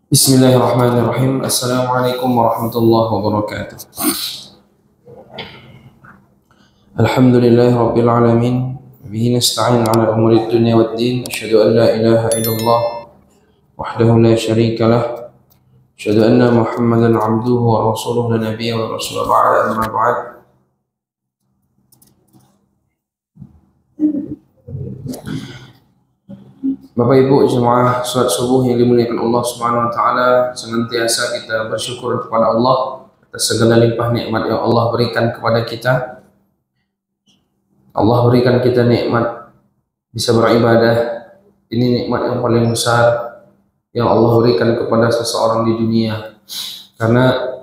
Bismillahirrahmanirrahim. Assalamualaikum warahmatullahi wabarakatuh. Alhamdulillahi rabbil alamin. Bihi nasta'in ala umuri dunya waddin. Asyhadu an la ilaha illallah wahdahu la syarika lah. Asyhadu anna Muhammadan abduhu wa rasuluhu la nabiyya wa rasul ba'da amma ba'd. Bapak Ibu jemaah salat subuh yang dimuliakan Allah Subhanahu wa taala, senantiasa kita bersyukur kepada Allah atas segala limpah nikmat yang Allah berikan kepada kita. Allah berikan kita nikmat bisa beribadah. Ini nikmat yang paling besar yang Allah berikan kepada seseorang di dunia. Karena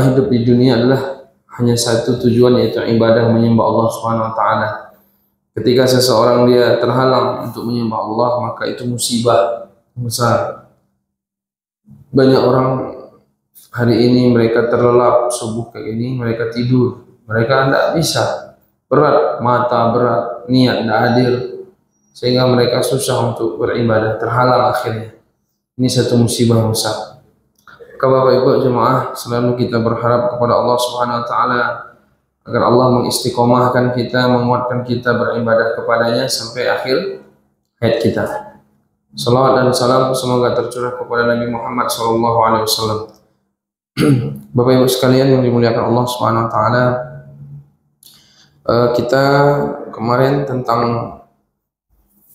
hidup di dunia adalah hanya satu tujuan, yaitu ibadah, menyembah Allah Subhanahu wa taala. Ketika seseorang dia terhalang untuk menyembah Allah, maka itu musibah besar. Banyak orang hari ini mereka terlelap subuh kayak ini, mereka tidur, mereka tidak bisa, berat mata, berat niat tidak hadir, sehingga mereka susah untuk beribadah, terhalang akhirnya. Ini satu musibah besar. Bapak Ibu jemaah, selalu kita berharap kepada Allah Subhanahu wa taala agar Allah mengistiqomahkan kita, menguatkan kita beribadah kepadanya sampai akhir hayat kita. Salawat dan salam semoga tercurah kepada Nabi Muhammad SAW. Bapak Ibu sekalian yang dimuliakan Allah Subhanahu wa taala, kita kemarin tentang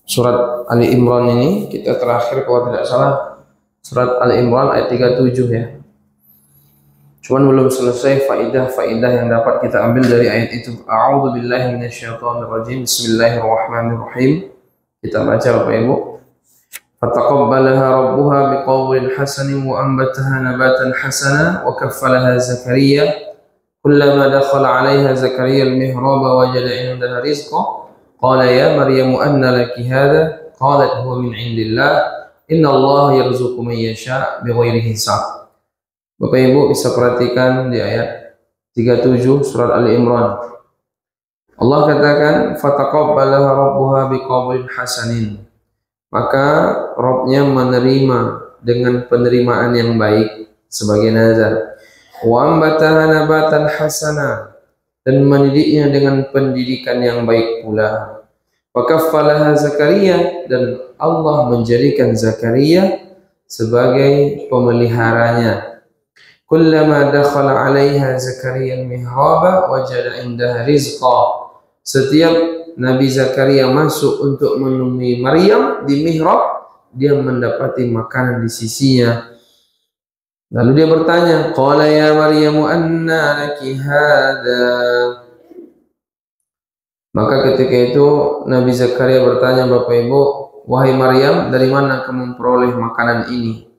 surat Ali Imran ini, kita terakhir kalau tidak salah surat Ali Imran ayat 37 ya. Cuman belum selesai faidah yang dapat kita ambil dari ayat itu. A'udzu billahi minasyaitonir rajim. Bismillahirrahmanirrahim. Kita baca Bapak Ibu. Fataqabbalaha rabbuha biqawlin hasanin wa anbataha nabatan hasana wa kaffalaha Zakaria. Kullama dakhala 'alayha Zakaria al-mihraba wajada 'indaha rizqa. Qala ya Maryamu anna laki hadha? Qalat huwa min 'indillah. Inna Allah yarzuqu man yasha' bighairi hisab. Bapak Ibu bisa perhatikan di ayat 37 surat Ali Imran. Allah katakan fataqabbalaha rabbuha biqawlin hasanin. Maka Rabbnya menerima dengan penerimaan yang baik sebagai nazar. Wa ambataha nabatan hasana, dan mendidiknya dengan pendidikan yang baik pula. Wa kaffalaha Zakaria, dan Allah menjadikan Zakaria sebagai pemeliharanya. Kullama dakhala 'alaiha Zakaria al-mihraba wajada 'indaha rizqa. Setiap Nabi Zakaria masuk untuk menemui Maryam di mihrab, dia mendapati makanan di sisinya. Lalu dia bertanya, qala ya Maryamu anna laki hadha? Maka ketika itu Nabi Zakaria bertanya, Bapak Ibu, wahai Maryam, dari mana kamu memperoleh makanan ini?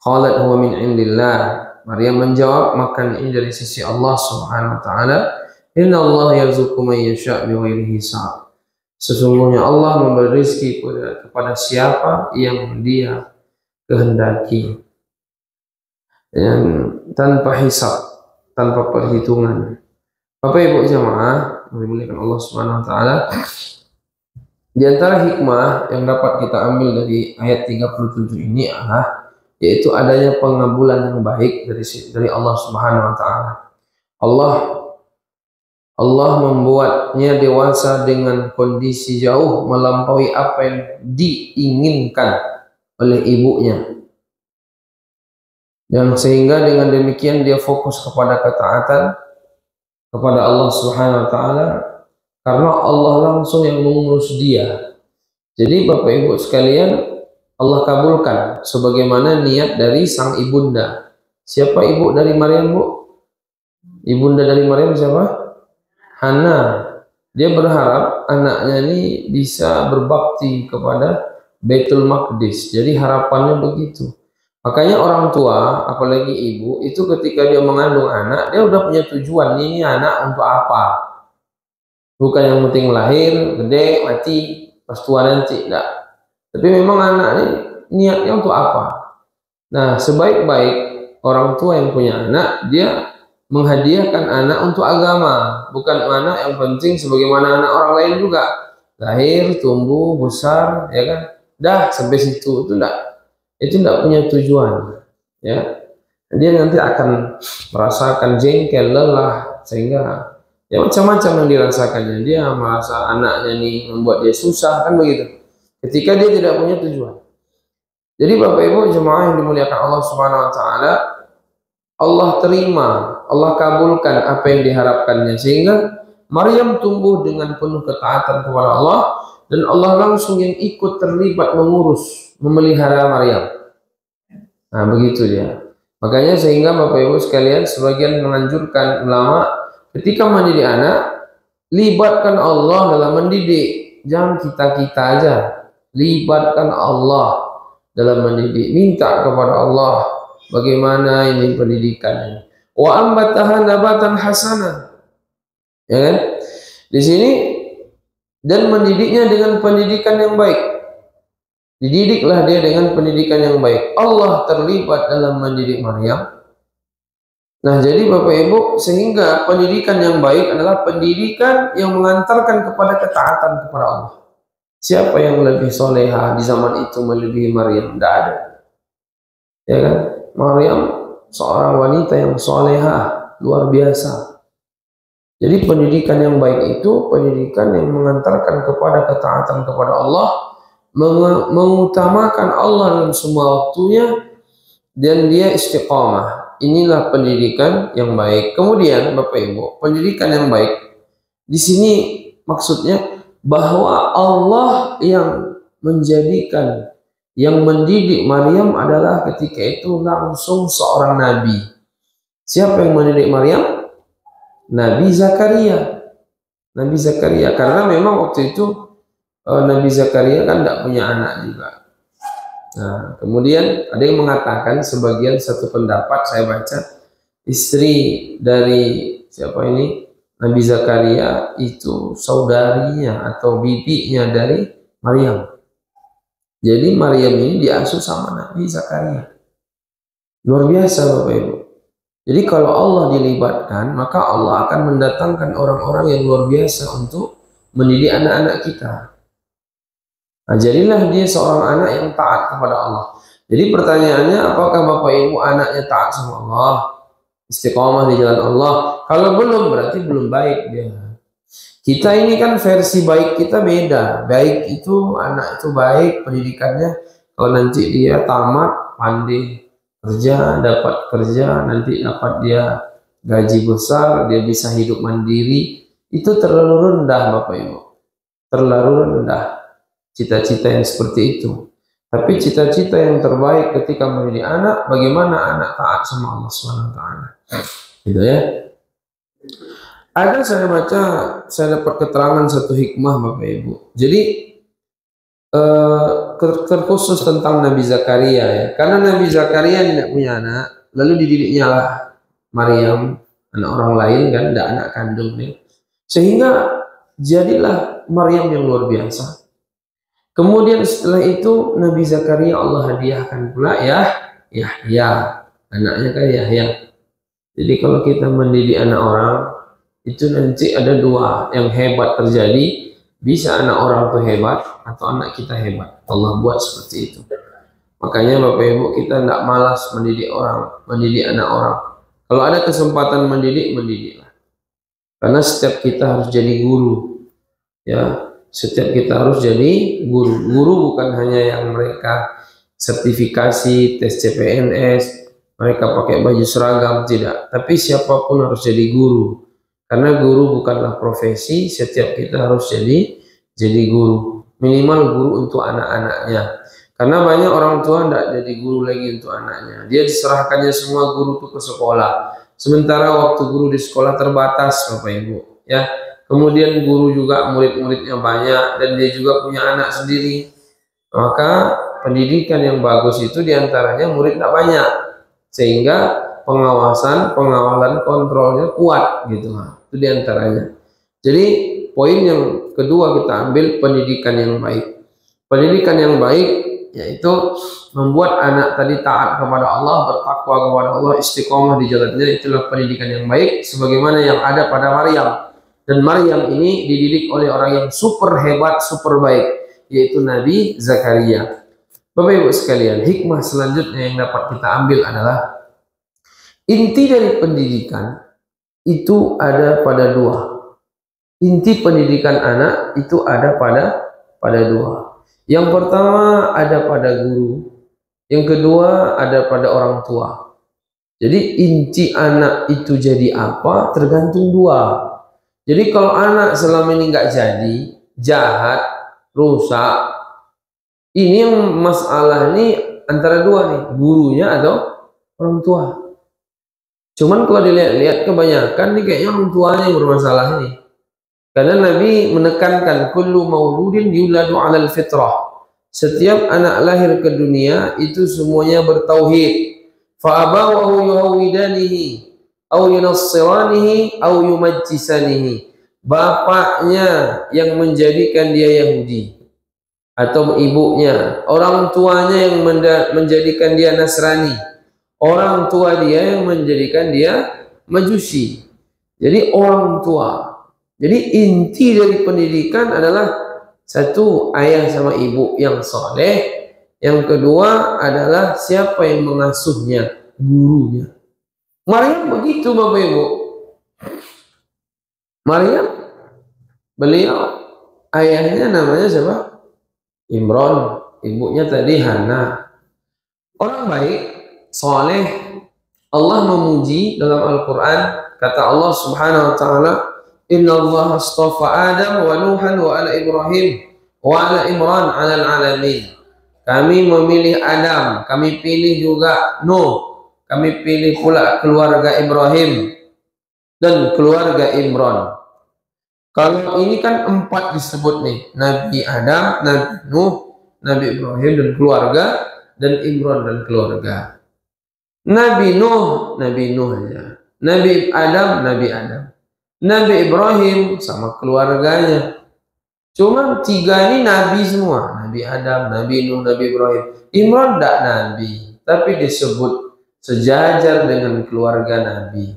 Qalat huwa min 'indillah. Maryam menjawab, makan ini dari sisi Allah Subhanahu wa taala. Inna Allah yarzuqu man yasha' bighairi hisab. Sesungguhnya Allah memberi rezeki kepada siapa yang Dia kehendaki, dan tanpa hisab, tanpa perhitungan. Bapak Ibu jemaah dimuliakan Allah Subhanahu wa taala, di antara hikmah yang dapat kita ambil dari ayat 37 ini adalah yaitu adanya pengabulan yang baik dari Allah Subhanahu wa taala. Allah membuatnya dewasa dengan kondisi jauh melampaui apa yang diinginkan oleh ibunya. Dan sehingga dengan demikian dia fokus kepada ketaatan kepada Allah Subhanahu wa taala, karena Allah langsung yang mengurus dia. Jadi Bapak Ibu sekalian, Allah kabulkan sebagaimana niat dari sang ibunda. Siapa ibu dari Maryam, Bu? Ibunda dari Maryam siapa? Hana. Dia berharap anaknya ini bisa berbakti kepada Baitul Maqdis. Jadi harapannya begitu. Makanya orang tua, apalagi ibu, itu ketika dia mengandung anak, dia udah punya tujuan, ini anak untuk apa? Bukan yang penting lahir, gede, mati, pas tua nanti, enggak. Tapi memang anak ini niatnya untuk apa? Nah, sebaik-baik orang tua yang punya anak, dia menghadiahkan anak untuk agama, bukan anak yang penting sebagaimana anak orang lain juga. Lahir, tumbuh, besar, ya kan? Dah sampai situ, itu enggak. itu tidak punya tujuan, ya. Dia nanti akan merasakan jengkel, lelah, sehingga ya macam-macam yang dirasakannya. Dia merasa anaknya nih membuat dia susah, kan begitu. Ketika dia tidak punya tujuan. Jadi Bapak Ibu jemaah yang dimuliakan Allah Subhanahu wa taala, Allah terima, Allah kabulkan apa yang diharapkannya, sehingga Maryam tumbuh dengan penuh ketaatan kepada Allah, dan Allah langsung yang ikut terlibat mengurus, memelihara Maryam. Nah, begitu dia. Makanya sehingga Bapak Ibu sekalian, sebagian menganjurkan ulama ketika mendidik anak, libatkan Allah dalam mendidik. Jangan kita-kita aja. Libatkan Allah dalam mendidik. Minta kepada Allah bagaimana ini pendidikan. Wa ambataha nabatan hasanah. Ya kan? Di sini, dan mendidiknya dengan pendidikan yang baik. Dididiklah dia dengan pendidikan yang baik. Allah terlibat dalam mendidik Maryam. Nah, jadi Bapak Ibu, sehingga pendidikan yang baik adalah pendidikan yang mengantarkan kepada ketaatan kepada Allah. Siapa yang lebih soleha di zaman itu melebihi Maryam? Tidak ada. Ya kan? Maryam seorang wanita yang soleha, luar biasa. Jadi pendidikan yang baik itu pendidikan yang mengantarkan kepada ketaatan kepada Allah, mengutamakan Allah dalam semua waktunya, dan dia istiqamah. Inilah pendidikan yang baik. Kemudian Bapak Ibu, pendidikan yang baik di sini maksudnya bahwa Allah yang menjadikan, yang mendidik Maryam adalah ketika itu langsung seorang nabi. Siapa yang mendidik Maryam? Nabi Zakaria. Nabi Zakaria, karena memang waktu itu Nabi Zakaria kan tidak punya anak juga. Nah, kemudian ada yang mengatakan, sebagian satu pendapat saya baca, istri dari siapa ini, Nabi Zakaria itu saudarinya atau bibinya dari Maryam. Jadi Maryam ini diasuh sama Nabi Zakaria. Luar biasa Bapak Ibu. Jadi kalau Allah dilibatkan, maka Allah akan mendatangkan orang-orang yang luar biasa untuk mendidik anak-anak kita. Nah, jadilah dia seorang anak yang taat kepada Allah. Jadi pertanyaannya, apakah Bapak Ibu anaknya taat sama Allah, istiqomah di jalan Allah? Kalau belum, berarti belum baik dia. Kita ini kan versi baik kita beda. Baik itu, anak itu baik pendidikannya, kalau nanti dia tamat, pandai kerja, dapat kerja, nanti dapat dia gaji besar, dia bisa hidup mandiri, itu terlalu rendah Bapak Ibu. Terlalu rendah cita-cita yang seperti itu. Tapi cita-cita yang terbaik ketika menjadi anak, bagaimana anak taat sama Allah SWT. Gitu ya. Ada saya baca, saya dapat keterangan satu hikmah Bapak Ibu. Jadi terkhusus tentang Nabi Zakaria ya. Karena Nabi Zakaria tidak punya anak, lalu dididiknya lah Maryam, anak orang lain kan, tidak anak kandung nih. Sehingga jadilah Maryam yang luar biasa. Kemudian setelah itu Nabi Zakaria Allah hadiahkan pula Yahya, anaknya kan Yahya. Jadi kalau kita mendidik anak orang, itu nanti ada dua yang hebat terjadi. Bisa anak orang itu hebat atau anak kita hebat. Allah buat seperti itu. Makanya Bapak Ibu, kita tidak malas mendidik orang, mendidik anak orang. Kalau ada kesempatan mendidik, mendidiklah. Karena setiap kita harus jadi guru. Ya, setiap kita harus jadi guru. Guru bukan hanya yang mereka sertifikasi, tes CPNS, mereka pakai baju seragam, tidak. Tapi siapapun harus jadi guru. Karena guru bukanlah profesi, setiap kita harus jadi guru. Minimal guru untuk anak-anaknya. Karena banyak orang tua tidak jadi guru lagi untuk anaknya. Dia diserahkannya semua guru itu ke sekolah. Sementara waktu guru di sekolah terbatas Bapak Ibu. Ya. Kemudian guru juga murid-muridnya banyak dan dia juga punya anak sendiri. Maka pendidikan yang bagus itu diantaranya murid tidak banyak. Sehingga pengawalan, kontrolnya kuat gitu. Itu diantaranya. Jadi poin yang kedua kita ambil pendidikan yang baik. Pendidikan yang baik yaitu membuat anak tadi taat kepada Allah, bertakwa kepada Allah, istiqomah di jalannya. Itulah pendidikan yang baik sebagaimana yang ada pada Maryam. Dan Maryam ini dididik oleh orang yang super hebat, super baik, yaitu Nabi Zakaria. Bapak Ibu sekalian, hikmah selanjutnya yang dapat kita ambil adalah inti dari pendidikan itu ada pada dua. Inti pendidikan anak itu ada pada dua. Yang pertama ada pada guru, yang kedua ada pada orang tua. Jadi inti anak itu jadi apa tergantung dua. Jadi kalau anak selama ini nggak jadi, jahat, rusak, ini yang masalah ini antara dua nih, gurunya atau orang tua. Cuman kalau dilihat-lihat kebanyakan nih kayaknya orang tuanya yang bermasalah nih. Karena Nabi menekankan kullu mauludin yuladu 'alal fitrah. Setiap anak lahir ke dunia itu semuanya bertauhid. Fa abawahu yuhawidanihi aw yunassiranihi aw yumajjisanihi. Bapaknya yang menjadikan dia Yahudi atau ibunya, orang tuanya yang menjadikan dia Nasrani, orang tua dia yang menjadikan dia Majusi. Jadi orang tua. Jadi inti dari pendidikan adalah satu, ayah sama ibu yang soleh. Yang kedua adalah siapa yang mengasuhnya, gurunya. Maryam begitu Bapak Ibu. Maryam, beliau ayahnya namanya siapa? Imran, ibunya tadi Hana. Orang baik, soleh. Allah memuji dalam Al-Quran, kata Allah Subhanahu Wa Taala, Inna Allah astafa Adam wa Nuhan wa ala Ibrahim wa ala Imran ala alamin. Kami memilih Adam, kami pilih juga Nuh, kami pilih pula keluarga Ibrahim dan keluarga Imran. Kalau ini kan 4 disebut nih, Nabi Adam, Nabi Nuh, Nabi Ibrahim dan keluarga, dan Imran dan keluarga. Nabi Nuh aja. Nabi Adam, Nabi Adam. Nabi Ibrahim sama keluarganya. Cuma 3 ini Nabi semua. Nabi Adam, Nabi Nuh, Nabi Ibrahim. Imran tidak Nabi, tapi disebut sejajar dengan keluarga Nabi.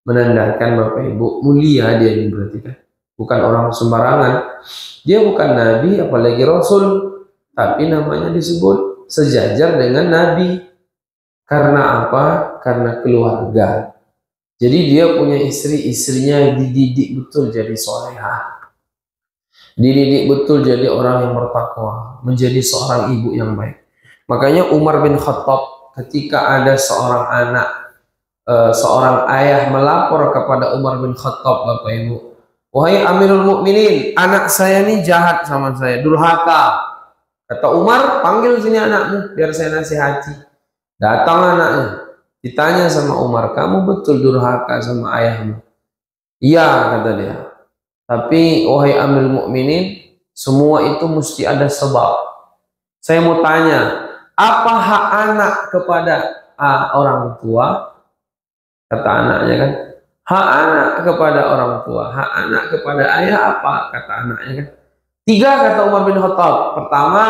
Menandakan Bapak Ibu, mulia dia ini berarti kan. Bukan orang sembarangan. Dia bukan Nabi, apalagi Rasul. Tapi namanya disebut sejajar dengan Nabi. Karena apa? Karena keluarga. Jadi dia punya istri, istrinya dididik betul jadi solehah. Dididik betul jadi orang yang bertakwa. Menjadi seorang ibu yang baik. Makanya Umar bin Khattab ketika ada seorang anak, seorang ayah melapor kepada Umar bin Khattab, Bapak Ibu. Wahai Amirul Mukminin, anak saya ini jahat sama saya, durhaka. Kata Umar, panggil sini anakmu biar saya nasihati. Datang anaknya. Ditanya sama Umar, kamu betul durhaka sama ayahmu? Iya, kata dia. Tapi wahai Amirul Mukminin, semua itu mesti ada sebab. Saya mau tanya, apa hak anak kepada orang tua? Kata anaknya kan, hak anak kepada orang tua, hak anak kepada ayah apa? Kata anaknya kan. 3 kata Umar bin Khattab. Pertama,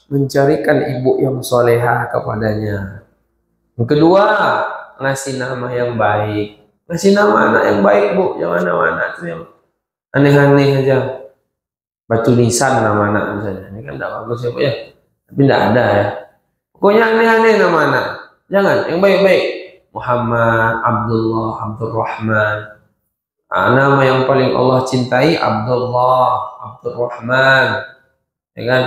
mencarikan ibu yang solehah kepadanya. Yang kedua, ngasih nama yang baik. Ngasih nama anak yang baik, Bu. Jangan nama anak itu yang aneh-aneh aja. Batu nisan nama anak misalnya. Ini kan tidak bagus ya, Bu ya. Tapi tidak ada ya. Pokoknya aneh-aneh nama anak. Jangan, yang baik-baik. Muhammad, Abdullah, Abdurrahman. Nama yang paling Allah cintai Abdullah, Abdurrahman. Ya kan?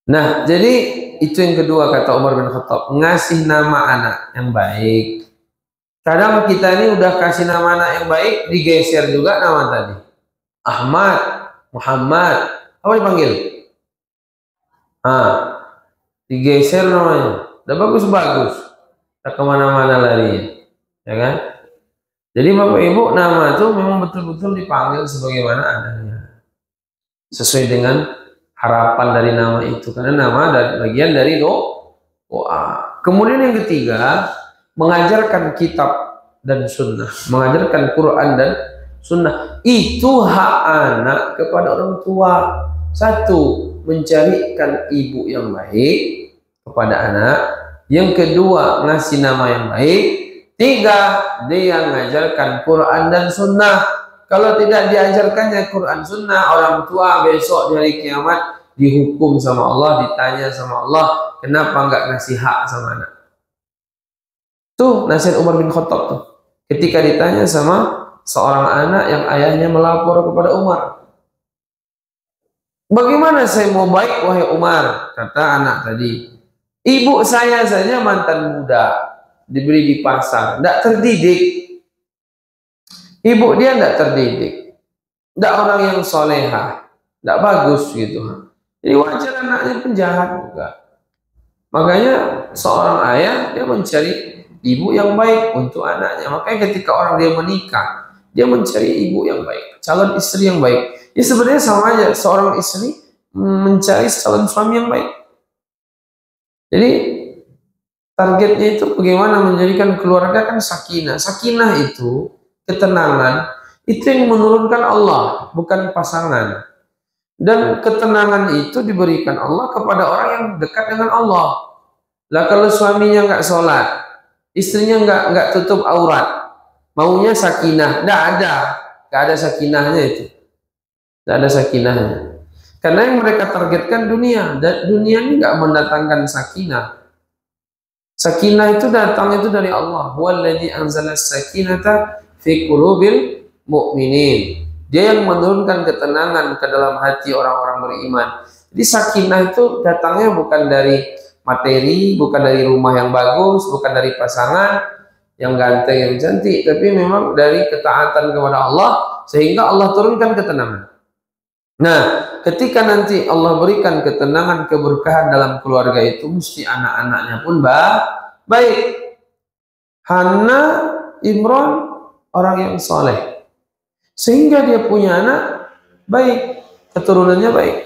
Nah, jadi itu yang kedua kata Umar bin Khattab, ngasih nama anak yang baik. Kadang kita ini udah kasih nama anak yang baik, digeser juga nama tadi. Ahmad, Muhammad, apa dipanggil? Digeser namanya. Udah bagus-bagus. Tak kemana-mana larinya. Ya kan? Jadi Bapak Ibu, nama itu memang betul-betul dipanggil sebagaimana adanya. Sesuai dengan harapan dari nama itu, karena nama dari bagian dari doa. Kemudian yang ketiga, mengajarkan kitab dan sunnah, mengajarkan Quran dan sunnah. Itu hak anak kepada orang tua. 1, mencarikan ibu yang baik kepada anak. Yang kedua, ngasih nama yang baik. 3, dia mengajarkan Quran dan sunnah. Kalau tidak diajarkannya Quran sunnah, orang tua besok di hari kiamat dihukum sama Allah, ditanya sama Allah, kenapa nggak ngasih hak sama anak? Tuh nasihat Umar bin Khattab tuh. Ketika ditanya sama seorang anak yang ayahnya melapor kepada Umar. Bagaimana saya mau baik wahai Umar? Kata anak tadi. Ibu saya saja mantan muda, diberi di pasar, tidak terdidik. Ibu dia tidak terdidik. Tidak orang yang soleha, tidak bagus gitu. Jadi wajar anaknya penjahat juga. Makanya seorang ayah dia mencari ibu yang baik untuk anaknya. Makanya ketika orang dia menikah, dia mencari ibu yang baik, calon istri yang baik. Ya sebenarnya sama aja, seorang istri mencari calon suami yang baik. Jadi targetnya itu bagaimana menjadikan keluarga kan sakinah. Sakinah itu ketenangan, itu yang menurunkan Allah, bukan pasangan. Dan ketenangan itu diberikan Allah kepada orang yang dekat dengan Allah. Lah kalau suaminya nggak sholat, istrinya nggak tutup aurat, maunya sakinah, nggak ada sakinahnya itu, nggak ada sakinahnya. Karena yang mereka targetkan dunia, dan dunia ini nggak mendatangkan sakinah. Sakinah itu datang itu dari Allah. Walladzi anzala sakinata fi qulubil mu'minin. Dia yang menurunkan ketenangan ke dalam hati orang-orang beriman. Jadi sakinah itu datangnya bukan dari materi, bukan dari rumah yang bagus, bukan dari pasangan yang ganteng, yang cantik, tapi memang dari ketaatan kepada Allah, sehingga Allah turunkan ketenangan. Nah, ketika nanti Allah berikan ketenangan, keberkahan dalam keluarga itu, mesti anak-anaknya pun baik. Hana Imran orang yang soleh, sehingga dia punya anak baik, keturunannya baik.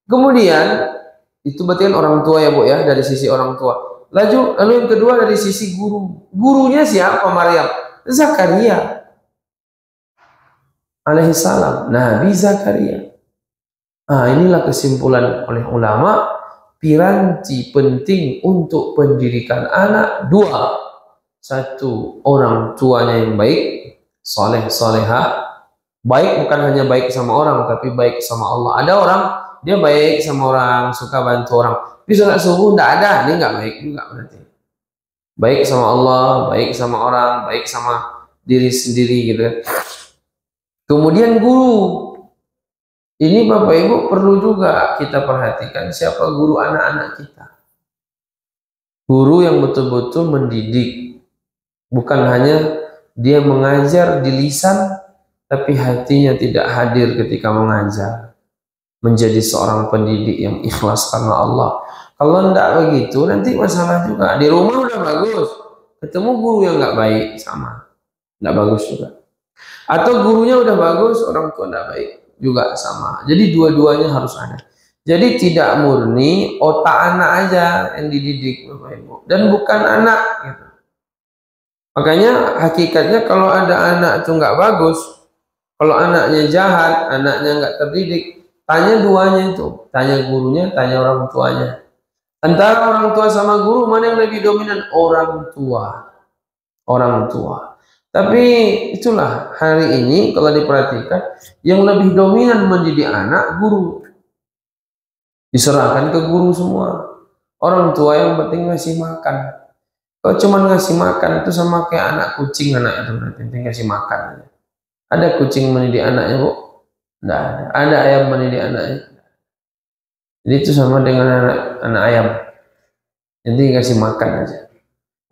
Kemudian itu berarti kan orang tua ya Bu ya, dari sisi orang tua. Lalu yang kedua dari sisi guru. Gurunya siapa Maryam? Zakaria alaihissalam, Nabi Zakaria. Nah, inilah kesimpulan oleh ulama, piranti penting untuk pendidikan anak dua. Satu, orang tuanya yang baik, soleh soleha. Baik bukan hanya baik sama orang, tapi baik sama Allah. Ada orang dia baik sama orang, suka bantu orang, tapi sholat subuh tidak ada, dia nggak baik juga berarti. Baik sama Allah, baik sama orang, baik sama diri sendiri gitu kan. Kemudian guru, ini Bapak Ibu perlu juga kita perhatikan siapa guru anak-anak kita. Guru yang betul-betul mendidik, bukan hanya dia mengajar di lisan, tapi hatinya tidak hadir ketika mengajar. Menjadi seorang pendidik yang ikhlas karena Allah. Kalau tidak begitu, nanti masalah juga. Di rumah udah bagus, ketemu guru yang nggak baik, sama, nggak bagus juga. Atau gurunya udah bagus, orang tua nggak baik, juga sama. Jadi dua-duanya harus ada. Jadi tidak murni otak anak aja yang dididik Bapak Ibu, dan bukan anak gitu. Makanya hakikatnya kalau ada anak itu nggak bagus, kalau anaknya jahat, anaknya nggak terdidik, tanya duanya itu, tanya gurunya, tanya orang tuanya. Antara orang tua sama guru, mana yang lebih dominan? Orang tua. Orang tua. Tapi itulah hari ini kalau diperhatikan, yang lebih dominan mendidik anak guru. Diserahkan ke guru semua. Orang tua yang penting ngasih makan. Kalau cuma ngasih makan itu sama kayak anak kucing, anak itu berarti penting ngasih makan. Ada kucing mendidik anaknya Bu? Tidak ada. Ada ayam mendidik anaknya? Jadi itu sama dengan anak ayam. Jadi ngasih makan aja.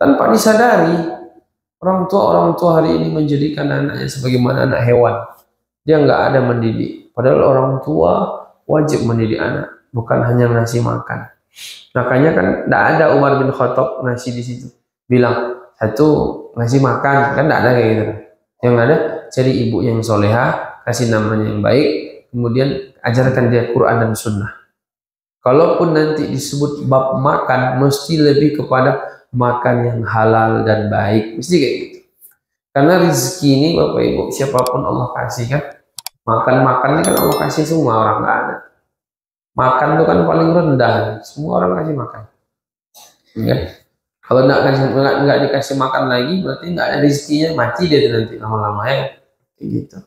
Tanpa disadari, orang tua hari ini menjadikan anaknya sebagaimana anak hewan. Dia nggak ada mendidik. Padahal orang tua wajib mendidik anak, bukan hanya ngasih makan. Makanya kan tidak ada Umar bin Khattab ngasih di situ. Bilang satu ngasih makan, kan tidak ada kayak gitu. Yang ada cari ibu yang soleha, kasih namanya yang baik, kemudian ajarkan dia Quran dan Sunnah. Kalaupun nanti disebut bab makan, mesti lebih kepada makan yang halal dan baik, mesti kayak gitu. Karena rezeki ini Bapak Ibu, siapapun Allah kasih kan, makan ini kan Allah kasih semua, orang nggak ada. Makan itu kan paling rendah, semua orang kasih makan. Ya. Kalau nggak dikasih makan lagi, berarti nggak ada rezekinya, mati dia nanti lama-lama ya, kayak gitu.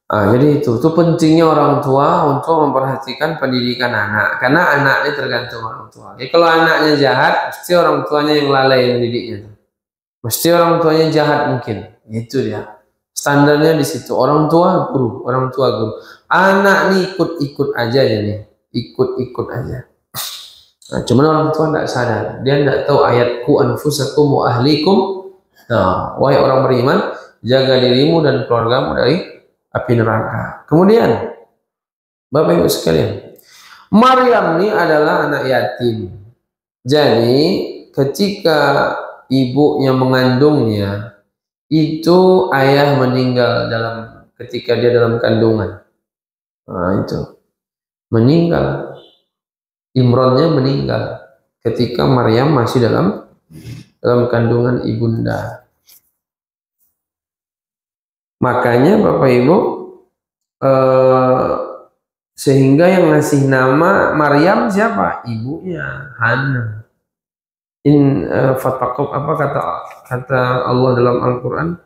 Jadi itu pentingnya orang tua untuk memperhatikan pendidikan anak, karena anak ini tergantung orang tua. Jadi kalau anaknya jahat, pasti orang tuanya yang lalai mendidiknya. Mesti orang tuanya jahat mungkin, itu dia. Standarnya di situ. Orang tua guru, orang tua guru. Anak nih ikut-ikut aja ya nih, ikut-ikut aja. Nah, cuman orang tua tidak sadar, dia tidak tahu ayat ku anfusakum wa ahlikum. Nah, wahai orang beriman, jaga dirimu dan keluargamu dari api neraka. Kemudian, Bapak Ibu sekalian, Maryam ini adalah anak yatim. Jadi, ketika ibunya mengandungnya, itu ayah meninggal ketika dia dalam kandungan. Nah, itu meninggal. Imronnya meninggal ketika Maryam masih dalam kandungan ibunda. Makanya Bapak Ibu, sehingga yang ngasih nama Maryam siapa? Ibunya, Hana. Fatakub, apa kata Allah dalam Al-Quran?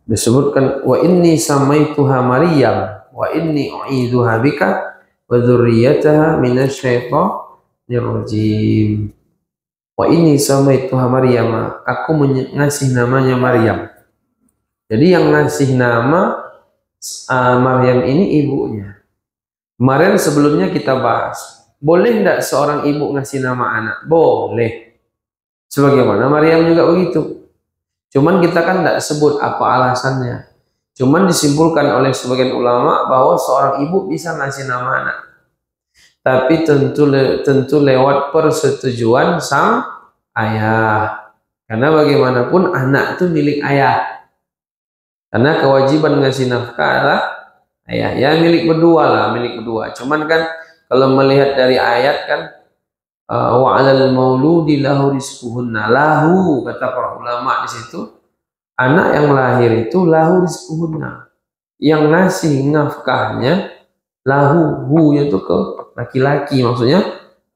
Disebutkan, wa inni samaituha Maryam wa inni u'idhuha bika wa dzurriyyataha minasyaitonir rajim. Wa inni samaituha Maryam, aku ngasih namanya Maryam. Jadi yang ngasih nama Maryam ini ibunya. Kemarin sebelumnya kita bahas, boleh tidak seorang ibu ngasih nama anak? Boleh. Sebagaimana Maryam juga begitu. Cuman kita kan tidak sebut apa alasannya. Cuman disimpulkan oleh sebagian ulama bahwa seorang ibu bisa ngasih nama anak. Tapi tentu lewat persetujuan sang ayah. Karena bagaimanapun anak itu milik ayah. Karena kewajiban ngasih nafkah adalah ayah. Ya milik berdua lah, milik berdua. Cuman kan kalau melihat dari ayat kan, wa 'alal mauludi lahu rizquhunna. Lahu, kata para ulama di situ, anak yang lahir itu lahu rizquhunna. Yang ngasih nafkahnya lahu, hu itu ke laki-laki, maksudnya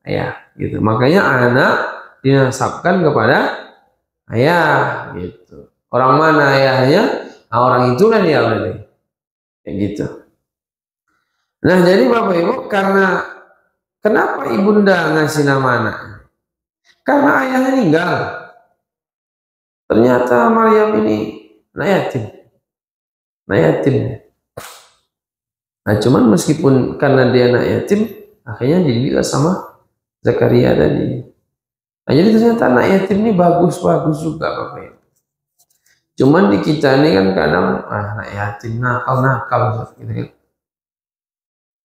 ayah gitu. Makanya anak dinasabkan kepada ayah gitu. Orang mana ayahnya? Nah, orang itulah dia berarti. Kayak gitu. Nah, jadi Bapak Ibu, kenapa ibunda ngasih nama anak? Karena ayahnya meninggal. Ternyata Maryam ini anak yatim. Anak yatim. Nah, cuman meskipun karena dia anak yatim, akhirnya dididik sama Zakaria tadi. Nah, jadi ternyata anak yatim ini bagus-bagus juga Bapak Ibu. Cuman di kita ini kan kadang anak yatim nakal gitu kan.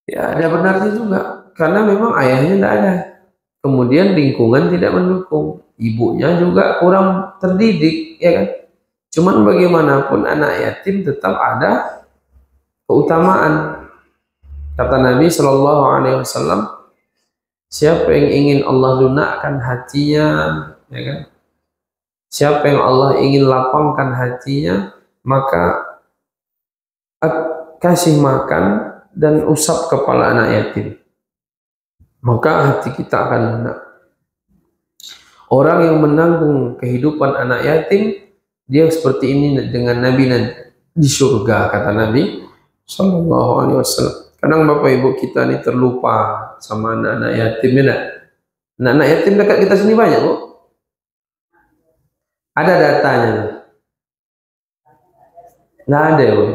Ya ada benarnya juga, karena memang ayahnya tidak ada. Kemudian lingkungan tidak mendukung, ibunya juga kurang terdidik, ya kan. Cuman bagaimanapun anak yatim tetap ada keutamaan. Kata Nabi Shallallahu Alaihi Wasallam, siapa yang ingin Allah lunakkan hatinya, ya kan? Siapa yang Allah ingin lapangkan hatinya, maka kasih makan dan usap kepala anak yatim. Maka hati kita akan lunak. Orang yang menanggung kehidupan anak yatim, dia seperti ini dengan Nabi di surga, kata Nabi Sallallahu Alaihi Wasallam. Kadang Bapak Ibu kita ini terlupa sama anak-anak yatim, ya. Anak-anak yatim dekat kita sini banyak, Bu. Ada datanya. Nggak ada, Bu.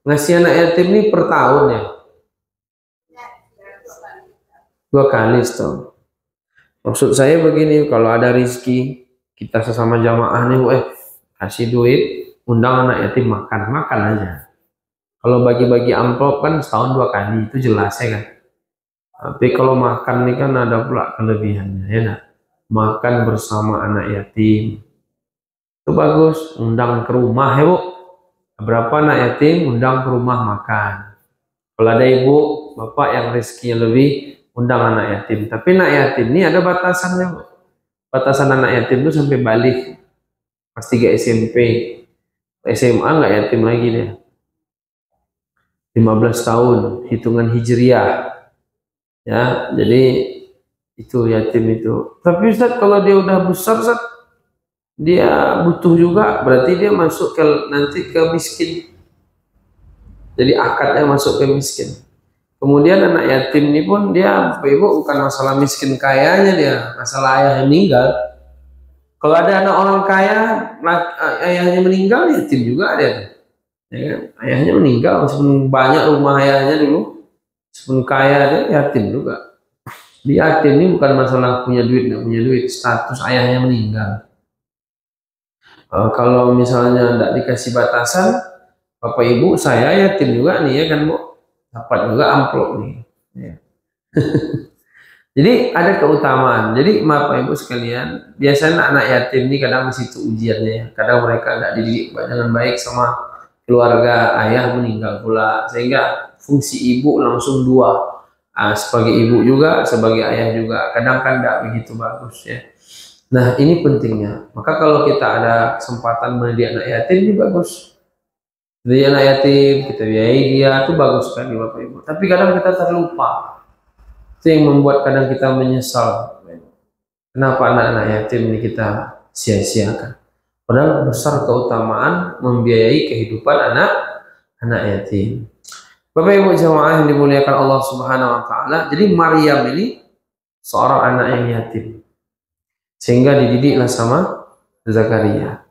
Ngasih anak yatim ini per tahun ya. 2 kali setahun. Maksud saya begini, kalau ada rezeki kita sesama jamaah nih, kasih duit, undang anak yatim makan aja. Kalau bagi-bagi amplop kan setahun 2 kali, itu jelas ya kan. Tapi kalau makan nih kan ada pula kelebihannya, ya nah. Makan bersama anak yatim itu bagus, undang ke rumah ya Bu. Berapa anak yatim undang ke rumah makan. Kalau ada ibu bapak yang rezekinya lebih, undang anak yatim. Tapi anak yatim ini ada batasannya Bu. Batasan anak yatim itu sampai balik pas 3 SMP, SMA nggak yatim lagi dia. 15 tahun hitungan hijriah. Ya, jadi itu yatim itu. Tapi Ustaz kalau dia udah besar Ustaz, dia butuh juga, berarti dia masuk ke nanti ke miskin. Jadi akadnya masuk ke miskin. Kemudian anak yatim ini pun dia Bapak Ibu bukan masalah miskin kayanya dia, masalah ayah yang meninggal. Kalau ada anak orang kaya, ayahnya meninggal, yatim juga ada. Ya kan? Ayahnya meninggal, meskipun banyak rumah ayahnya dulu, meskipun kaya dia yatim juga. Di yatim ini bukan masalah punya duit nggak punya duit, status ayahnya meninggal. Kalau misalnya tidak dikasih batasan, Bapak Ibu saya yatim juga nih ya kan Bu, dapat juga amplop nih. Ya. Jadi ada keutamaan. Jadi Bapak Ibu sekalian, biasanya anak yatim ini kadang di situ ujiannya. Kadang mereka nggak dididik dengan baik sama keluarga, ayah meninggal pula, sehingga fungsi ibu langsung dua. Sebagai ibu juga, sebagai ayah juga. Kadang kan nggak begitu bagus ya. Nah ini pentingnya. Maka kalau kita ada kesempatan mendidik anak yatim ini bagus. Mendidik anak yatim, kita biayai dia, itu bagus sekali Bapak Ibu. Tapi kadang kita terlupa. Itu yang membuat kadang kita menyesal. Kenapa anak-anak yatim ini kita sia-siakan? Padahal besar keutamaan membiayai kehidupan anak yatim. Bapak Ibu jamaah yang dimuliakan Allah Subhanahu wa taala. Jadi Maryam ini seorang anak yang yatim. Sehingga dididiklah sama Zakaria.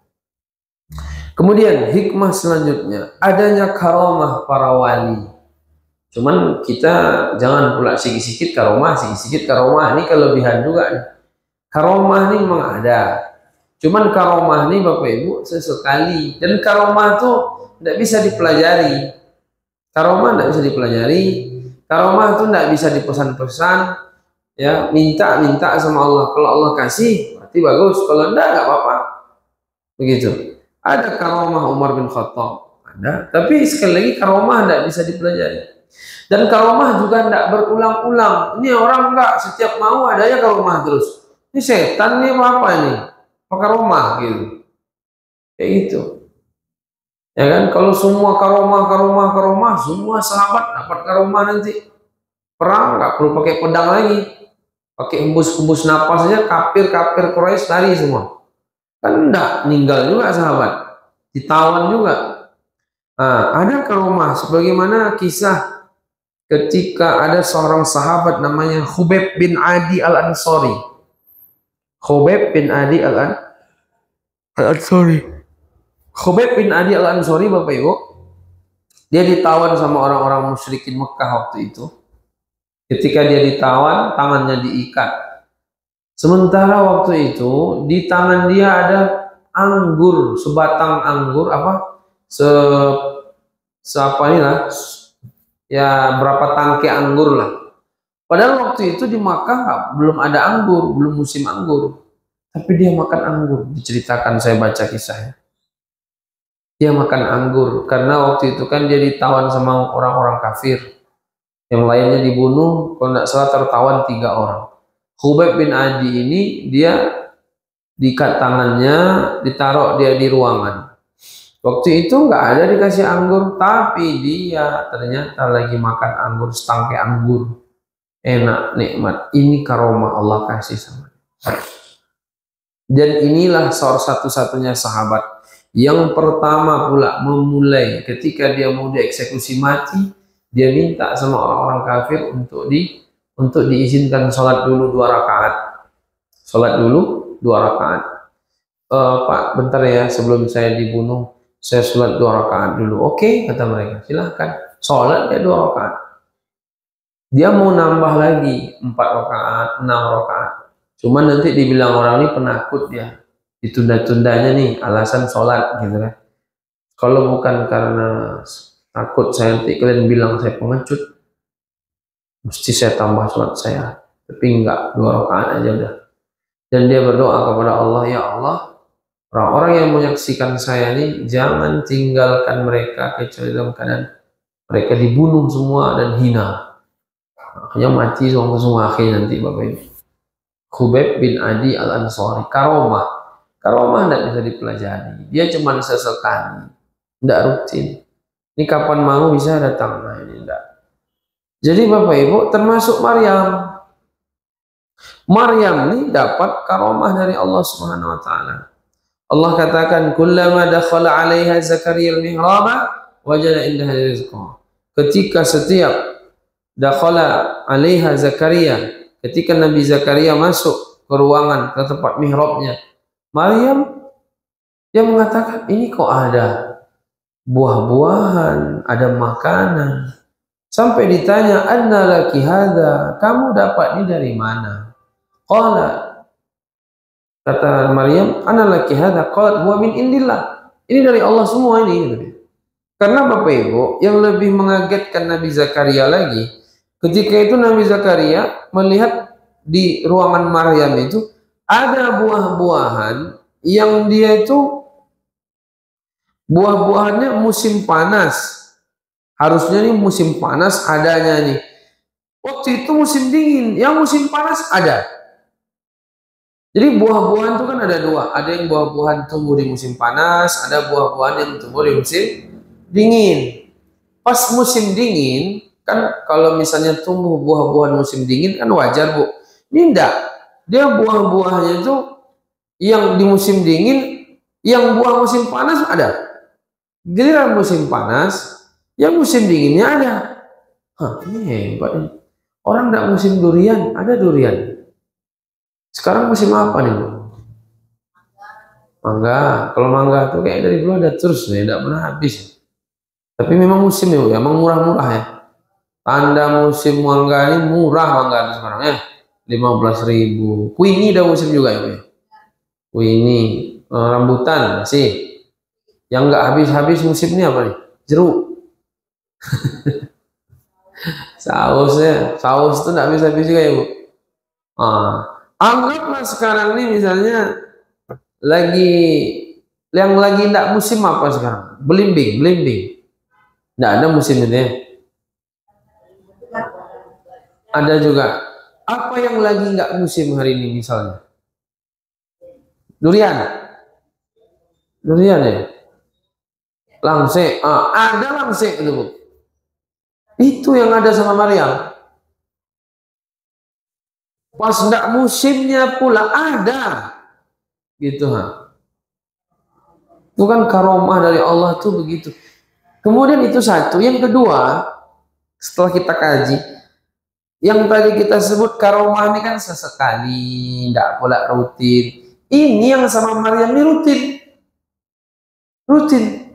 Kemudian hikmah selanjutnya, adanya karamah para wali. Cuman kita jangan pula sikit-sikit karomah, sikit-sikit karomah. Ini kelebihan juga nih. Karomah ini memang ada. Cuman karomah ini Bapak Ibu sesekali. Dan karomah itu tidak bisa dipelajari. Karomah tidak bisa dipelajari. Karomah itu tidak bisa dipesan-pesan. Ya, minta sama Allah. Kalau Allah kasih, berarti bagus. Kalau enggak, nggak apa-apa. Begitu. Ada karomah Umar bin Khattab. Ada. Tapi sekali lagi karomah tidak bisa dipelajari. Dan karomah juga tidak berulang-ulang. Ini orang enggak setiap mau adanya karomah terus. Ini setan nih apa ini? Apa karomah gitu. Kayak gitu. Ya kan? Kalau semua karomah, semua sahabat dapat karomah nanti. Perang nggak perlu pakai pedang lagi. Pakai hembus-hembus napas saja, kafir Quraisy lari semua. Kan enggak, meninggal juga sahabat. Ditawan juga. Nah, ada karomah sebagaimana kisah ketika ada seorang sahabat namanya Khubayb bin Adi al-Ansari. Khubayb bin Adi al-Ansari. Khubayb bin Adi al-Ansari Bapak Ibu, dia ditawan sama orang-orang musyrikin Mekah waktu itu. Ketika dia ditawan, tangannya diikat. Sementara waktu itu di tangan dia ada anggur, sebatang anggur apa ini lah. Ya berapa tangkai anggur lah. Padahal waktu itu di Makkah belum ada anggur, belum musim anggur. Tapi dia makan anggur. Diceritakan saya baca kisahnya. Dia makan anggur karena waktu itu kan dia ditawan sama orang-orang kafir. Yang lainnya dibunuh, kalau tidak salah tertawan 3 orang. Khubayb bin Adi ini dia diikat tangannya, ditaruh dia di ruangan. Waktu itu nggak ada dikasih anggur, tapi dia ternyata lagi makan anggur, setangkai anggur. Enak, nikmat. Ini karomah Allah kasih sama dia. Dan inilah satu-satunya sahabat yang pertama pula memulai ketika dia mau dieksekusi mati, dia minta sama orang-orang kafir untuk diizinkan sholat dulu 2 rakaat. Sholat dulu 2 rakaat. Pak, bentar ya sebelum saya dibunuh. Saya sholat 2 rakaat dulu. Oke, kata mereka. Silahkan. Sholat ya 2 rakaat. Dia mau nambah lagi 4 rakaat, 6 rakaat. Cuma nanti dibilang orang ini penakut dia. Ditunda-tundanya nih, alasan sholat gitu kan. Kalau bukan karena takut saya nanti kalian bilang saya pengecut, mesti saya tambah sholat saya. Tapi enggak, 2 rakaat aja udah. Dan dia berdoa kepada Allah, ya Allah, orang-orang yang menyaksikan saya ini jangan tinggalkan mereka kecuali dalam keadaan mereka dibunuh semua dan hina. Makanya mati semua akhirnya nanti Bapak Ibu. Khubayb bin Adi al-Ansari, karomah tidak bisa dipelajari. Dia cuma sesekali, tidak rutin. Ini kapan mau bisa datang, nah ini tidak. Jadi Bapak Ibu termasuk Maryam. Maryam ini dapat karomah dari Allah Subhanahu wa taala. Allah katakan kullama dakhala 'alaiha Zakaria al-mihraba wajada indaha rizqa. Ketika setiap dakhala 'alaiha Zakaria, ketika Nabi Zakaria masuk ke ruangan, ke tempat mihrabnya Maryam, dia mengatakan, ini kok ada buah-buahan, ada makanan. Sampai ditanya, anna laki hadza, kamu dapat ini dari mana? Qala, kata Maryam, anna laki hadza, qalat huwa min indillah. Ini dari Allah semua ini. Karena Bapak Ibu, yang lebih mengagetkan Nabi Zakaria lagi, ketika itu Nabi Zakaria melihat di ruangan Maryam itu ada buah-buahan yang dia itu buah-buahannya musim panas. Harusnya nih musim panas adanya nih. Waktu itu musim dingin, yang musim panas ada. Jadi buah-buahan itu kan ada dua. Ada yang buah-buahan tumbuh di musim panas, ada buah-buahan yang tumbuh di musim dingin. Pas musim dingin, kan kalau misalnya tumbuh buah-buahan musim dingin kan wajar, Bu. Ini enggak. Dia buah-buahnya itu yang di musim dingin, yang buah musim panas ada. Giliran musim panas, yang musim dinginnya ada. Hah, ini hebat. Orang enggak musim durian, ada durian. Sekarang musim apa nih, Bu? Mangga. Kalau mangga tuh kayak dari dulu ada terus nih, enggak pernah habis. Tapi memang musim ya, Bu, emang murah-murah ya. Tanda musim mangga ini murah mangga sekarang ya. 15.000. Kuini udah musim juga ya, Bu. Kuini, rambutan masih. Yang nggak habis-habis musim ini apa nih? Jeruk. Saus itu nggak habis-habis juga ya, Bu. Anggaplah sekarang ini misalnya yang lagi nggak musim apa sekarang? Belimbing. Nggak ada musim itu ya. Ada juga. Apa yang lagi nggak musim hari ini misalnya? Durian ya. Langsek, ada langsek itu, Bu. Itu yang ada sama Maryam. Pas nggak musimnya pula ada, gitu Itu kan karomah dari Allah tuh begitu. Kemudian itu satu. Yang kedua, setelah kita kaji, yang tadi kita sebut karomah ini kan sesekali, nggak pula rutin. Ini yang sama Maryam ini rutin.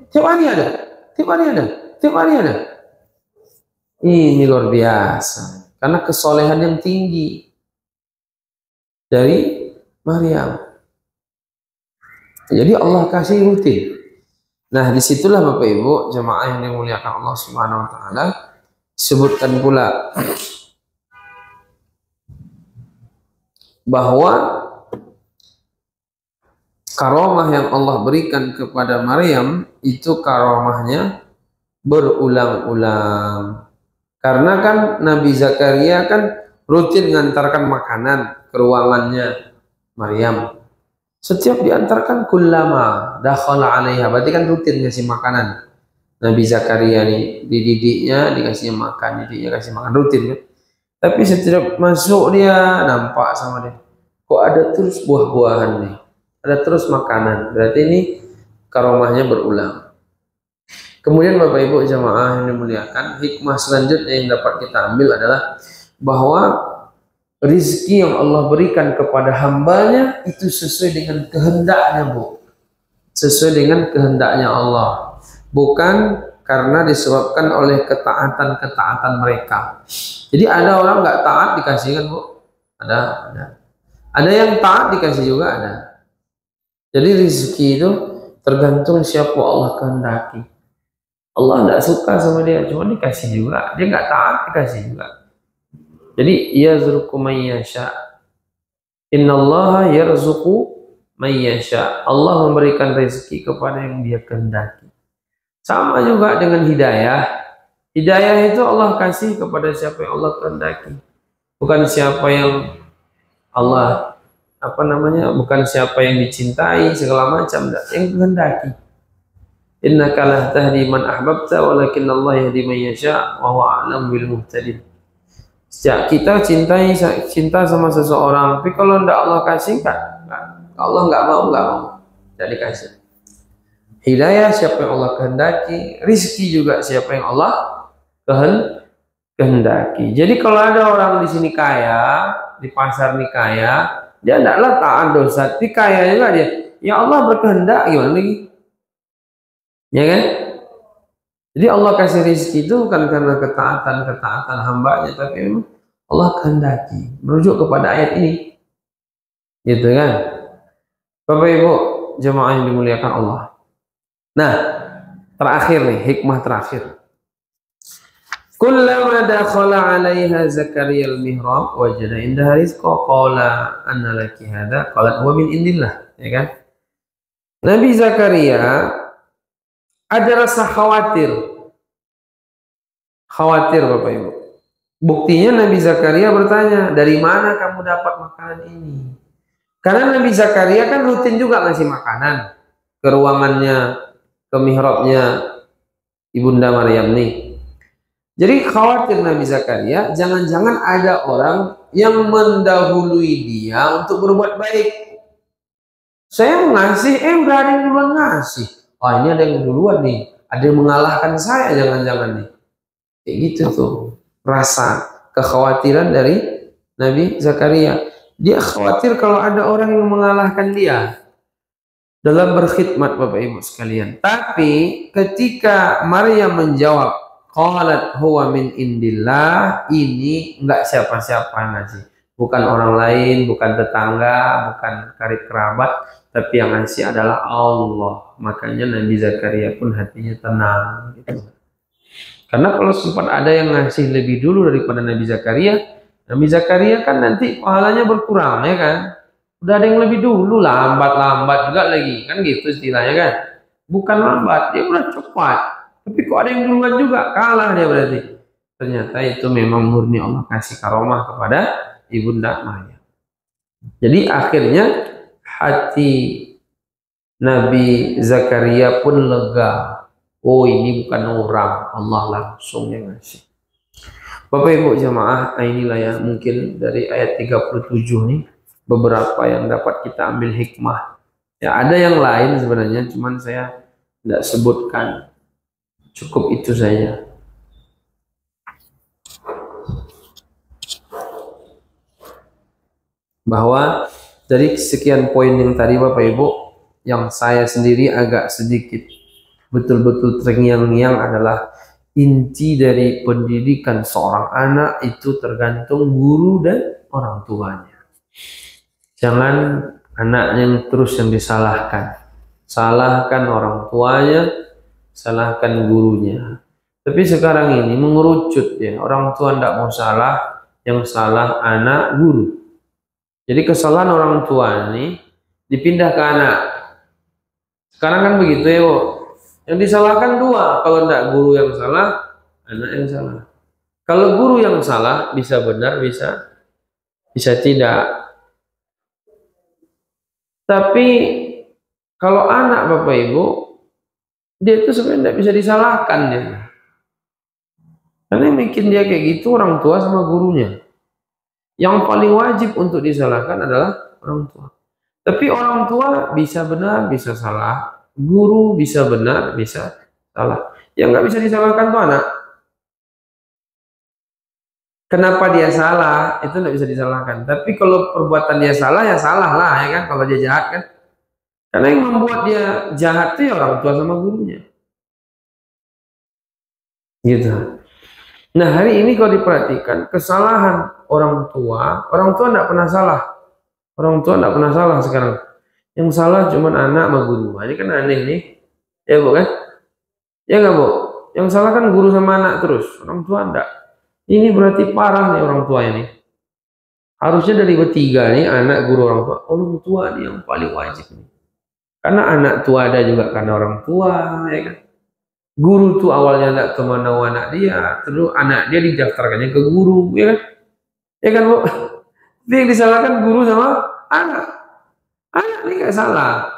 Tiap hari ada. Ini luar biasa. Karena kesolehan yang tinggi dari Maryam. Jadi Allah kasih rutin. Nah, disitulah Bapak Ibu jemaah yang dimuliakan Allah Subhanahu Wa Taala, sebutkan pula bahwa karomah yang Allah berikan kepada Maryam itu karomahnya berulang-ulang. Karena kan Nabi Zakaria kan rutin mengantarkan makanan ke ruangannya Maryam. Setiap diantarkan kullama dakhala 'alaiha, berarti kan rutin ngasih makanan. Nabi Zakaria nih dididiknya dikasih makan, didiknya kasih makan rutin kan. Tapi setiap masuk dia nampak sama dia. Kok ada terus buah-buahan nih? Ada terus makanan. Berarti ini karomahnya berulang. Kemudian Bapak Ibu jamaah yang dimuliakan, hikmah selanjutnya yang dapat kita ambil adalah bahwa rizki yang Allah berikan kepada hambanya itu sesuai dengan kehendaknya, Bu. Sesuai dengan kehendaknya Allah. Bukan karena disebabkan oleh ketaatan mereka. Jadi ada orang nggak taat dikasih kan, Bu? Ada. Ada yang taat dikasih juga ada. Jadi rizki itu tergantung siapa Allah kehendaki. Allah nggak suka sama dia, cuma dikasih juga. Dia nggak taat dikasih juga. Jadi yarzuqu man yasha. Innallaha yarzuqu man yasha. Allah memberikan rezeki kepada yang dia kehendaki. Sama juga dengan hidayah. Hidayah itu Allah kasih kepada siapa yang Allah kehendaki. Bukan siapa yang Allah bukan siapa yang dicintai segala macam, yang kehendaki. Innaka la tahdi man ahbabta walakin Allah yahdi man yasha wa huwa a'lamu bil muhtadin. Sejak kita cinta sama seseorang, tapi kalau tidak Allah kasih, Allah nggak mau. tidak dikasih. Hidayah siapa yang Allah kehendaki, rizki juga siapa yang Allah kehendaki. Jadi kalau ada orang di sini kaya, di pasar nih kaya, dia tidaklah taat dosa, tapi kaya juga dia. Ya Allah berkehendak gimana lagi? Ya kan? Jadi Allah kasih rizki itu bukan karena ketaatan hambanya, tapi memang Allah kehendaki. Merujuk kepada ayat ini, gitu kan? Bapak Ibu jemaah yang dimuliakan Allah. Nah, terakhir nih, hikmah terakhir. Kullama dakhala 'alaiha Zakaria al-mihrab wajada indaha rizqa qala anna laki hadha qalat huwa min indillah, ya kan? Nabi Zakaria ada rasa khawatir. Khawatir Bapak Ibu. Buktinya Nabi Zakaria bertanya, "Dari mana kamu dapat makanan ini?" Karena Nabi Zakaria kan rutin juga ngasih makanan ke ruangannya, ke mihrabnya Ibunda Maryam nih. Jadi khawatir Nabi Zakaria, jangan-jangan ada orang yang mendahului dia untuk berbuat baik. Saya mau ngasih, udah ada yang duluan ngasih. Oh ini ada yang duluan nih, ada yang mengalahkan saya jangan-jangan nih. Kayak gitu tuh, rasa kekhawatiran dari Nabi Zakaria. Dia khawatir kalau ada orang yang mengalahkan dia dalam berkhidmat Bapak Ibu sekalian. Tapi ketika Maryam menjawab, qalat huwa min indillah, ini enggak siapa-siapa ngasih. Bukan orang lain, bukan tetangga, bukan karib kerabat, tapi yang ngasih adalah Allah. Makanya Nabi Zakaria pun hatinya tenang. Gitu. Karena kalau sempat ada yang ngasih lebih dulu daripada Nabi Zakaria kan nanti pahalanya berkurang, ya kan? Udah ada yang lebih dulu, lambat juga lagi, kan gitu istilahnya kan? Bukan lambat, dia udah cepat. Tapi kok ada yang duluan juga, kalah dia berarti. Ternyata itu memang murni Allah kasih karomah kepada Ibunda Maryam. Jadi akhirnya hati Nabi Zakaria pun lega. Oh ini bukan orang, Allah langsung yang ngasih. Bapak Ibu jamaah, inilah ya mungkin dari ayat 37 nih beberapa yang dapat kita ambil hikmah. Ya ada yang lain sebenarnya, cuman saya tidak sebutkan. Cukup itu saja. Bahwa dari sekian poin yang tadi Bapak Ibu, yang saya sendiri agak sedikit betul-betul terngiang-ngiang adalah inti dari pendidikan seorang anak itu tergantung guru dan orang tuanya. Jangan anaknya yang terus yang disalahkan. Salahkan orang tuanya, salahkan gurunya. Tapi sekarang ini mengerucut ya, orang tua tidak mau salah, yang salah anak guru. Jadi kesalahan orang tua ini dipindah ke anak. Sekarang kan begitu ya, Bu. Yang disalahkan dua, kalau tidak guru yang salah, anak yang salah. Kalau guru yang salah, bisa benar, bisa tidak. Tapi kalau anak Bapak Ibu, dia itu sebenarnya tidak bisa disalahkan dia. Karena yang bikin dia kayak gitu orang tua sama gurunya. Yang paling wajib untuk disalahkan adalah orang tua. Tapi orang tua bisa benar, bisa salah. Guru bisa benar, bisa salah. Yang nggak bisa disalahkan tuh anak. Kenapa dia salah, itu nggak bisa disalahkan. Tapi kalau perbuatan dia salah, ya salah lah, ya kan? Kalau dia jahat kan. Karena yang membuat dia jahat itu ya orang tua sama gurunya. Gitu. Nah hari ini kalau diperhatikan, kesalahan orang tua tidak pernah salah. Orang tua tidak pernah salah sekarang. Yang salah cuma anak sama guru. Ini kan aneh nih. Ya Bu kan? Ya nggak Bu? Yang salah kan guru sama anak terus. Orang tua enggak. Ini berarti parah nih orang tua ini. Harusnya dari bertiga nih, anak, guru, orang tua nih yang paling wajib nih. Karena anak tua ada juga karena orang tua, ya kan? Guru tuh awalnya enggak kemana anak dia, terus anak dia didaftarkannya ke guru, ya kan? Ya kan Bu? Dia yang disalahkan guru sama anak. Anak ini nggak salah.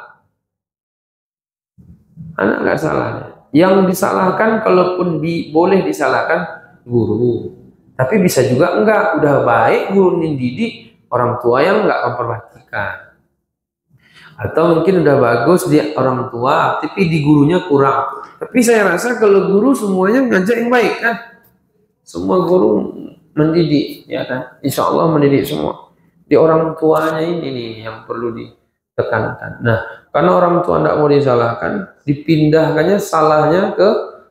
Anak nggak salah. Yang disalahkan kalaupun boleh disalahkan guru. Tapi bisa juga enggak, udah baik guru mendidik, orang tua yang enggak memperhatikan. Atau mungkin udah bagus di orang tua, tapi di gurunya kurang. Tapi saya rasa kalau guru semuanya ngajak yang baik kan. Semua guru mendidik, ya kan? Insya Allah mendidik semua. Di orang tuanya ini nih yang perlu ditekankan. Nah, karena orang tua tidak mau disalahkan, dipindahkannya salahnya ke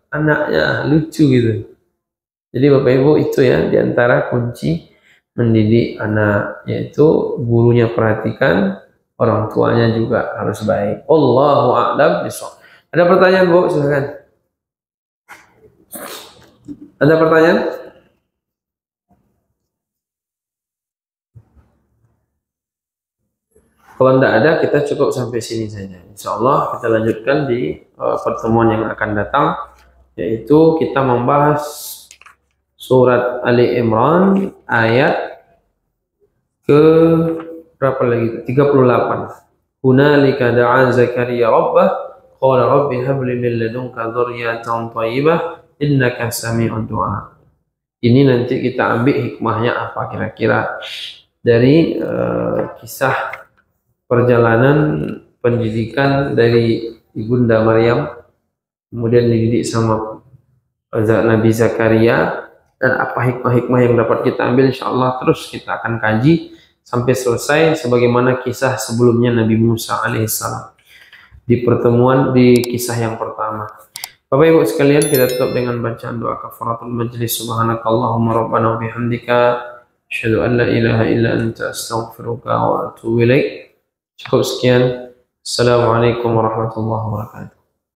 anaknya, lucu gitu. Jadi Bapak Ibu itu ya diantara kunci mendidik anak, yaitu gurunya perhatikan, orang tuanya juga harus baik. Allahu a'lam bishawab. Ada pertanyaan Bu? Silakan. Ada pertanyaan? Kalau tidak ada, kita cukup sampai sini saja. Insya Allah kita lanjutkan di pertemuan yang akan datang, yaitu kita membahas surat Ali Imran ayat ke berapa lagi? 38. Hunalika da'a Zakaria rabbah qala rabbi hab li min ladunka dzurriyyatan thayyibah innaka sami'ud du'a. Ini nanti kita ambil hikmahnya apa kira-kira dari kisah perjalanan pendidikan dari Ibunda Maryam, kemudian dididik sama Nabi Zakaria, dan apa hikmah-hikmah yang dapat kita ambil. Insyaallah terus kita akan kaji sampai selesai sebagaimana kisah sebelumnya Nabi Musa alaihissalam di pertemuan di kisah yang pertama. Bapak Ibu sekalian, kita tutup dengan bacaan doa kafaratul majlis. Subhanakallahumma rabbana wa bihamdika asyhadu an la ilaha illa anta astaghfiruka wa atubu ilaik. Cukup sekian. Assalamualaikum warahmatullahi wabarakatuh.